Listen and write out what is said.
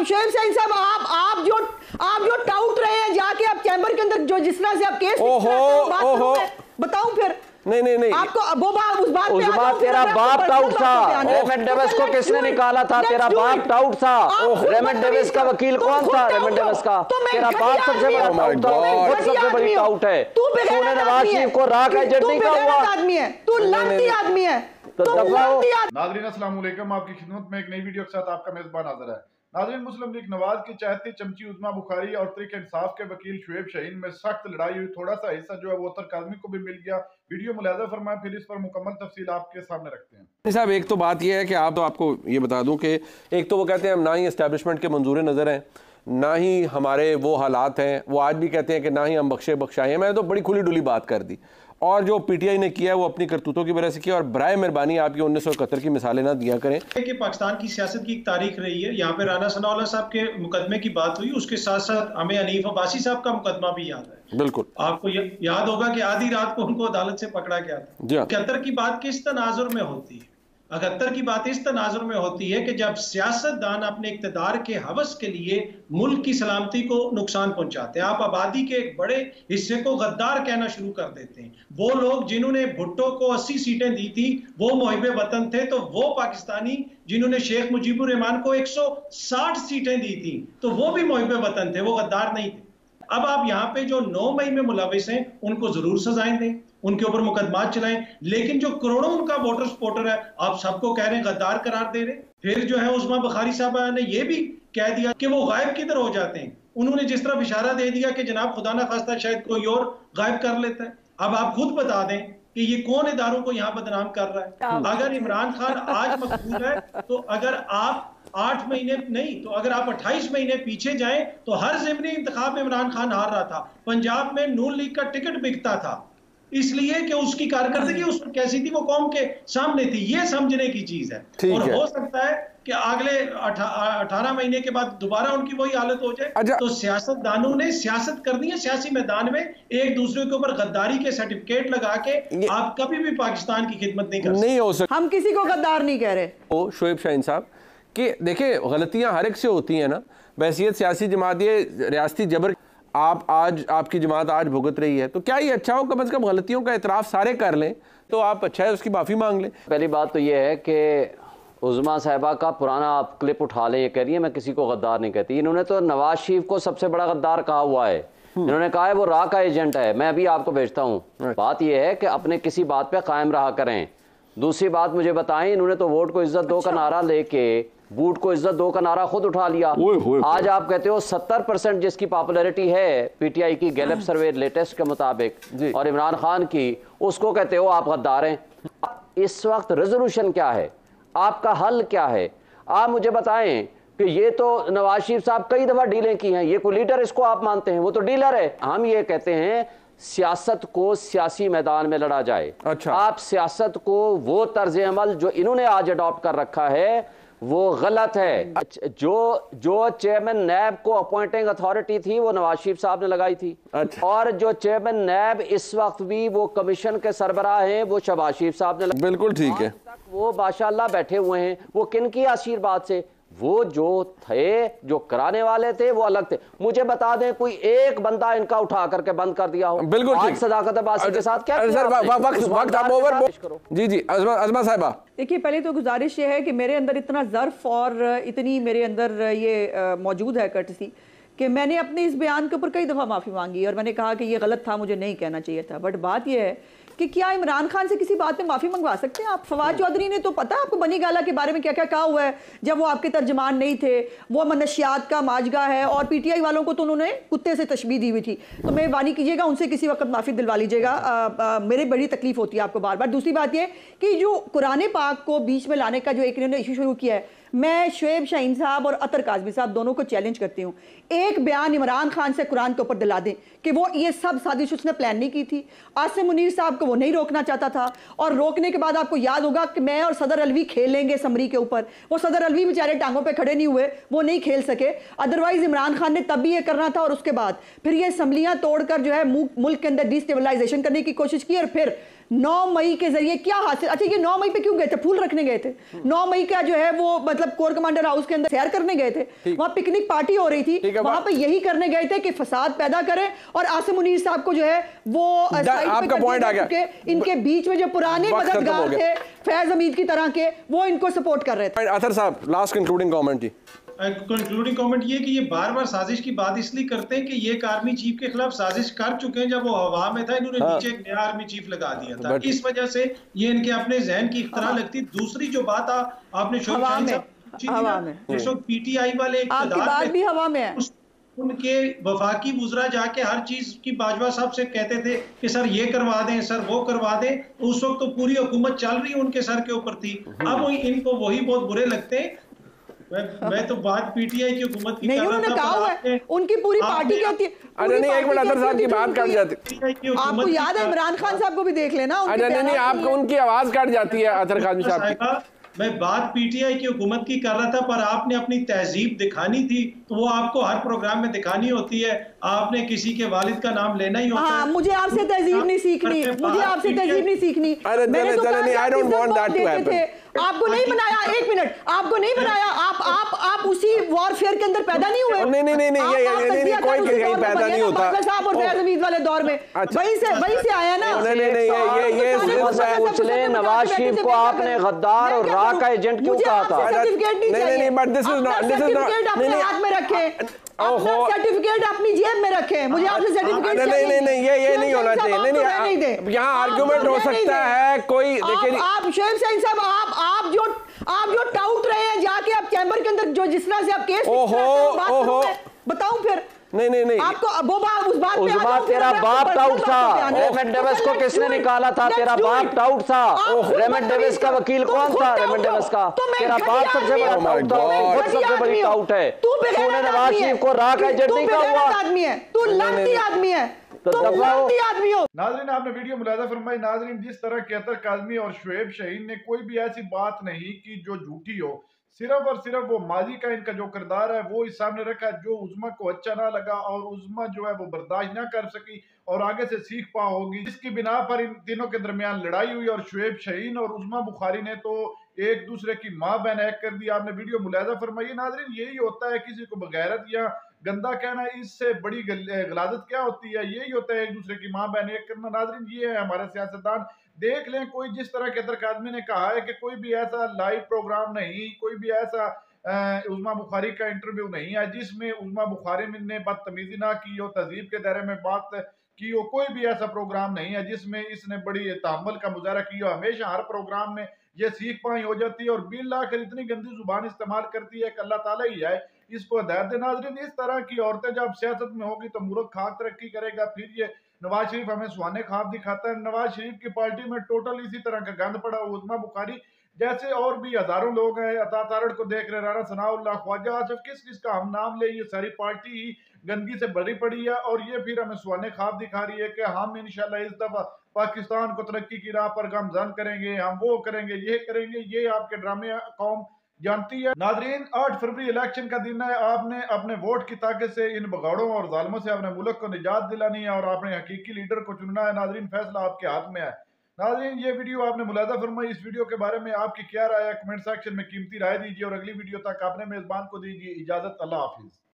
शोएब शाहीन साहब, आप जो टाउट रहे हैं जाके आप चैम्बर के अंदर जो जिस तरह से आप केस बताऊं फिर नहीं आपको वो बात उस बात तेरा बाप टाउट था। रेमंड डेविस को किसने निकाला था? तेरा बाप टाउट था। रेमंड डेविस का वकील कौन था? रेमंड डेविस का तेरा बाप सबसे बड़ा टाउट था, सबसे बड़ी टाउट है। तूने नवाज शरीफ को राह का एजेंट नहीं कहा आदमी है, तू लानती आदमी है। नाज़रीन अस्सलाम वालेकुम, आपकी खिदमत में एक नई वीडियो के साथ आपका मेज़बान हाज़िर है। नाज़रीन, मुस्लिम लीग नवाज की चहती चमची उज़्मा बुखारी और तहरीक इंसाफ के वकील शोएब शाहीन में सख्त लड़ाई हुई। थोड़ा सा हिस्सा जो है वो उत्तर काज़मी को भी मिल गया। वीडियो मुलाहिज़ा फरमाएं, फिर इस पर मुकम्मल तफसील आपके सामने रखते हैं। साहब, एक तो बात यह है कि आपको ये बता दूं कि एक तो वो कहते हैं हम ना ही एस्टैब्लिशमेंट के मंजूर नज़र हैं, ना ही हमारे वो हालात हैं। वो आज भी कहते हैं कि ना ही हम बख्शाए हैं। मैंने तो बड़ी खुली डुली बात कर दी। और जो पीटीआई ने किया है वो अपनी करतूतों की वजह से किया। और बराए मेहरबानी आप ये 1971 की मिसालें ना दिया करें कि पाकिस्तान की सियासत की एक तारीख रही है। यहाँ पे राना सनाउल्लाह साहब के मुकदमे की बात हुई, उसके साथ साथ हमें हनीफ अब्बासी साहब का मुकदमा भी याद है। बिल्कुल आपको याद होगा कि आधी रात को उनको अदालत से पकड़ा गया था। 71 की बात किस तनाजुर में होती है? 71 की बात इस तनाजुर में होती है कि जब सियासतदान अपने इक्तदार के हवस के लिए मुल्क की सलामती को नुकसान पहुंचाते हैं। आप आबादी के एक बड़े हिस्से को गद्दार कहना शुरू कर देते हैं। वो लोग जिन्होंने भुट्टो को 80 सीटें दी थी वो मुहिब्बे वतन थे, तो वो पाकिस्तानी जिन्होंने शेख मुजीबुर रहमान को 160 सीटें दी थी तो वो भी मुहिब्बे वतन थे, वो गद्दार नहीं थे। अब आप यहाँ पे जो 9 मई में मुलविस हैं उनको जरूर सजाएं दें, उनके ऊपर मुकदमा चलाएं, लेकिन जो करोड़ों उनका वोटर सपोर्टर है आप सबको कह रहे हैं गद्दार करार दे रहे। फिर जो है उस्मा बुखारी साहब ने यह भी कह दिया कि वो गायब किधर हो जाते हैं। उन्होंने जिस तरफ इशारा दे दिया कि जनाब खुदा ना खास्ता शायद कोई और गायब कर लेता है। अब आप खुद बता दें कि ये कौन इदारों को यहाँ बदनाम कर रहा है। अगर इमरान खान आज मकबूल है तो अगर आप 8 महीने नहीं तो अगर आप 28 महीने पीछे जाएं तो हर ज़िमनी इंतखाब में इमरान खान हार रहा था। पंजाब में नून लीग का टिकट बिकता था इसलिए कि उसकी कारकर्दगी उस पर कैसी थी, वो कौम के सामने थी। ये समझने की चीज है। और हो सकता है कि अगले 18 महीने के बाद दोबारा उनकी वही हालत हो जाए। तो सियासतदानों ने सियासत करनी है सियासी मैदान में, एक दूसरे के ऊपर गद्दारी के सर्टिफिकेट लगा के आप कभी भी पाकिस्तान की खिदमत नहीं हो सकते। हम किसी को गद्दार नहीं कह रहे। ओ शोएब शाहीन साहब कि देखिए गलतियां हर एक से होती हैं ना। बहसियत सियासी जमात ये रियासती जबर आप आज आपकी जमात आज भुगत रही है, तो क्या ये अच्छा हो कम से कम गलतियों का एतराफ़ सारे कर लें तो आप अच्छा है उसकी माफ़ी मांग लें। पहली बात तो ये है कि उज़्मा साहिबा का पुराना आप क्लिप उठा लें। ये कह रही है मैं किसी को गद्दार नहीं कहती। इन्होंने तो नवाज शरीफ को सबसे बड़ा गद्दार कहा हुआ है। इन्होंने कहा है वो राह का एजेंट है। मैं अभी आपको भेजता हूँ। बात यह है कि अपने किसी बात पे कायम रहा करें। दूसरी बात मुझे बताएं, इन्होंने तो वोट को इज्जत दो का नारा लेके बूट को इज्जत दो का नारा खुद उठा लिया। आज आप कहते हो 70% जिसकी पॉपुलैरिटी है पीटीआई की गैलप सर्वे लेटेस्ट के मुताबिक और इमरान खान की, उसको कहते हो आप गद्दार हैं। इस वक्त रेजोल्यूशन क्या है, आपका हल क्या है? आप मुझे बताएं कि ये तो नवाज शरीफ साहब कई दफा डीलें की हैं, ये कोई लीडर इसको आप मानते हैं? वो तो डीलर है। हम ये कहते हैं सियासत को सियासी मैदान में लड़ा जाए। अच्छा। आप सियासत को वो तर्ज अमल जो इन्होंने आज अडॉप्ट कर रखा है वो गलत है। जो चेयरमैन नैब को अपॉइंटिंग अथॉरिटी थी वो नवाज शरीफ साहब ने लगाई थी। अच्छा। और जो चेयरमैन नैब इस वक्त भी वो कमीशन के सरबराह हैं वो शहबाज शरीफ साहब ने बिल्कुल ठीक है। वो माशाअल्लाह बैठे हुए हैं। वो किन की आशीर्वाद से? वो जो थे जो कराने वाले थे वो अलग थे। मुझे बता दें कोई एक बंदा इनका उठा करके बंद कर दिया हो? बिल्कुल ठीक। सदाकत अब्बासी के साथ क्या सर वक्त आप ओवर जी अज़मा साहिबा। देखिए पहले तो गुजारिश ये है कि मेरे अंदर इतना ज़र्फ और इतनी मेरे अंदर ये मौजूद है कर्टसी कि मैंने अपने इस बयान के ऊपर कई दफ़ा माफ़ी मांगी और मैंने कहा कि ये गलत था, मुझे नहीं कहना चाहिए था। बट बात ये है कि क्या इमरान खान से किसी बात पे माफ़ी मंगवा सकते हैं आप? फवाद चौधरी ने तो पता आपको बनी गाला के बारे में क्या क्या कहा हुआ है जब वो आपके तर्जमान नहीं थे। वो मनशियात का माजगा है और पीटीआई वालों को तो उन्होंने कुत्ते से तशबीह दी हुई थी। तो मेहरबानी कीजिएगा उनसे किसी वक्त माफ़ी दिलवा लीजिएगा। मेरे बड़ी तकलीफ होती है आपको बार बार। दूसरी बात ये कि जो कुरान पाक को बीच में लाने का जो एक इन्होंने इशू शुरू किया है, मैं शोएब शाहीन साहब और अतर काज़मी साहब दोनों को चैलेंज करती हूँ, एक बयान इमरान खान से कुरान के ऊपर दिला दें कि वो ये सब साजिश उसने प्लान नहीं की थी। आसिम मुनीर साहब को वो नहीं रोकना चाहता था और रोकने के बाद आपको याद होगा कि मैं और सदर अलवी खेलेंगे समरी के ऊपर। वो सदर अलवी बेचारे टांगों पे खड़े नहीं हुए, वो नहीं खेल सके। अदरवाइज इमरान खान ने तब भी ये करना था और उसके बाद फिर ये असम्बलियाँ तोड़कर जो है मुल्क के अंदर डिस्टेबलाइजेशन करने की कोशिश की और फिर 9 मई के जरिए क्या हासिल, अच्छा ये 9 मई पे क्यों गए थे? फूल रखने गए थे। 9 मई का जो है वो मतलब कोर कमांडर हाउस के अंदर सैर करने गए थे, वहां पिकनिक पार्टी हो रही थी, वहां पे यही करने गए थे कि फसाद पैदा करें और आसिम मुनीर साहब को जो है वो आपका पॉइंट आ गया, इनके बीच में जो पुराने मददगार थे फैज हमीद की तरह के, वो इनको सपोर्ट कर रहे थे। अतर साहब लास्ट कंक्लूडिंग कमेंट जी। कंक्लूडिंग कमेंट ये कि ये बार बार साजिश की बात इसलिए करते हैं कि ये एक आर्मी चीफ के खिलाफ साजिश कर चुके हैं। जब वो हवा में था इन्होंने नीचे एक नया आर्मी चीफ लगा दिया था, इस वजह से ये इनके अपने जहन की इख्तरा लगती। दूसरी जो बात आपने पीटीआई वाले इक़्तिदार भी हवा में है, उनके वफाकी वुज़रा जाके हर चीज की बाजवा साहब से कहते थे कि सर ये करवा दें, सर वो करवा दें। उस वक्त तो पूरी हुकूमत चल रही उनके सर के ऊपर थी। अब इनको वही बहुत बुरे लगते हैं। मैं तो बात पीटीआई की हुकूमत की नहीं, उन्होंने कहा है उनकी पूरी पार्टी क्या होती है। अरे नहीं, एक मिनट अतर साहब की बात कट जाती है। आपको याद है इमरान खान साहब को भी देख लेना। अरे नहीं, आपको उनकी आवाज कट जाती है अतर खान साहब की। मैं बात पीटीआई की हुकूमत की कर रहा था, पर आपने अपनी तहजीब दिखानी थी तो वो आपको हर प्रोग्राम में दिखानी होती है। आपने किसी के वालिद का नाम लेना ही होता है। मुझे आपसे तहजीब नहीं सीखनी, मुझे आपसे तहजीब नहीं सीखनी। मैंने तो I don't want that to happen. आपको नहीं बनाया, एक मिनट, आपको नहीं बनाया। आप उसी वॉरफेयर के अंदर पैदा नहीं हुए। नहीं, ये कोई कहीं पैदा नहीं होता। साहब और फैज हमीद वाले दौर में वहीं से आया ना। नहीं, नवाज शरीफ को आपने गद्दार और राह का एजेंट क्यों कहा था? नहीं, बट दिस इज नॉट अपने हाथ में रखे, सर्टिफिकेट अपनी जेब में रखे। मुझे आपसे सर्टिफिकेट नहीं, ये नहीं होना चाहिए। नहीं, यहाँ आर्गुमेंट हो सकता है कोई। देखिए आप शोएब शाहीन साहब, आप जो टाउट रहे हैं जाके आप चैम्बर के अंदर जो जिस तरह से आप केस बताऊं फिर नहीं आपको वो उस बात पे उस बात तेरा बाप टाउट था। रेमंड डेविस को किसने निकाला था? तेरा बाप टाउट था। रेमंड डेविस का वकील कौन था? रेमंड डेविस का तेरा बाप सबसे बड़ा टाउट था, बहुत सबसे बड़ी टाउट है। तूने नवाज शरीफ को राह का एजेंट नहीं कहा। आदमी है तू, लानती आदमी है तो आदमी हो। नाज़रीन आपने वीडियो मुलाहिज़ा फरमाई। नाज़रीन जिस तरह के अतर काज़मी और शुएब शाहीन ने कोई भी ऐसी बात नहीं की जो झूठी हो, सिर्फ और सिर्फ वो माजी का इनका जो किरदार है वो इस सामने रखा, जो उज़्मा को अच्छा ना लगा और उज़्मा जो है वो बर्दाश्त ना कर सकी और आगे से सीख पा होगी, जिसकी बिना पर इन तीनों के दरमियान लड़ाई हुई और शुएब शाहीन और उज़्मा बुखारी ने तो एक दूसरे की माँ बहन एक कर दी। आपने वीडियो मुलाहिज़ा फरमाई। नाज़रीन यही होता है किसी को बगैरत या गंदा कहना, इससे बड़ी गलाजत क्या होती है? यही होता है एक दूसरे की माँ बहन एक करना। नाज़रीन ये है हमारे सियासतदान। देख लें कोई जिस तरह के अतर काज़मी ने कहा है कि कोई भी ऐसा लाइव प्रोग्राम नहीं, कोई भी ऐसा उज़्मा बुखारी का इंटरव्यू नहीं है जिसमें उज़्मा बुखारी ने बदतमीजी ना की हो, तहजीब के दायरे में बात की हो। कोई भी ऐसा प्रोग्राम नहीं है जिसमें इसने बड़ी तहम्मुल का मुजाहरा किया हो। हमेशा हर प्रोग्राम में ये सीख पाई हो जाती है और बिल आखिर इतनी गंदी जुबान इस्तेमाल करती है कि अल्लाह ताला ही है इसको हिदायत दे। नाज़रीन इस तरह की औरतें जब सियासत में होगी तो मुल्क खाक तरक्की करेगा। फिर ये नवाज शरीफ हमें सुहाने ख्वाब दिखाता है। नवाज शरीफ की पार्टी में टोटल इसी तरह का गंद पड़ा। उज़्मा बुखारी जैसे और भी हजारों लोग हैं, अता तारड़ को देख रहे, राना सनाउल्लाह, ख्वाजा आसिफ, किस का हम नाम ले, ये सारी पार्टी ही गंदगी से भरी पड़ी है और ये फिर हमें सुहाने ख्वाब दिखा रही है कि हम इंशाल्लाह इस दफा पाकिस्तान को तरक्की की राह पर गामजन करेंगे, हम वो करेंगे, ये करेंगे। ये आपके ड्रामे कौम जानती है। नाजरीन 8 फरवरी इलेक्शन का दिन है। आपने अपने वोट की ताकत से इन बगाड़ों और जालिमों से अपने मुल्क को निजात दिलानी है और आपने हकीकी लीडर को चुनना है। नाजरीन फैसला आपके हाथ में है। नाजरीन ये वीडियो आपने मुलाहिज़ा फरमाई। इस वीडियो के बारे में आपकी क्या राय है? कमेंट सेक्शन में कीमती राय दीजिए और अगली वीडियो तक अपने मेजबान को दीजिए इजाजत। अल्लाह हाफिज।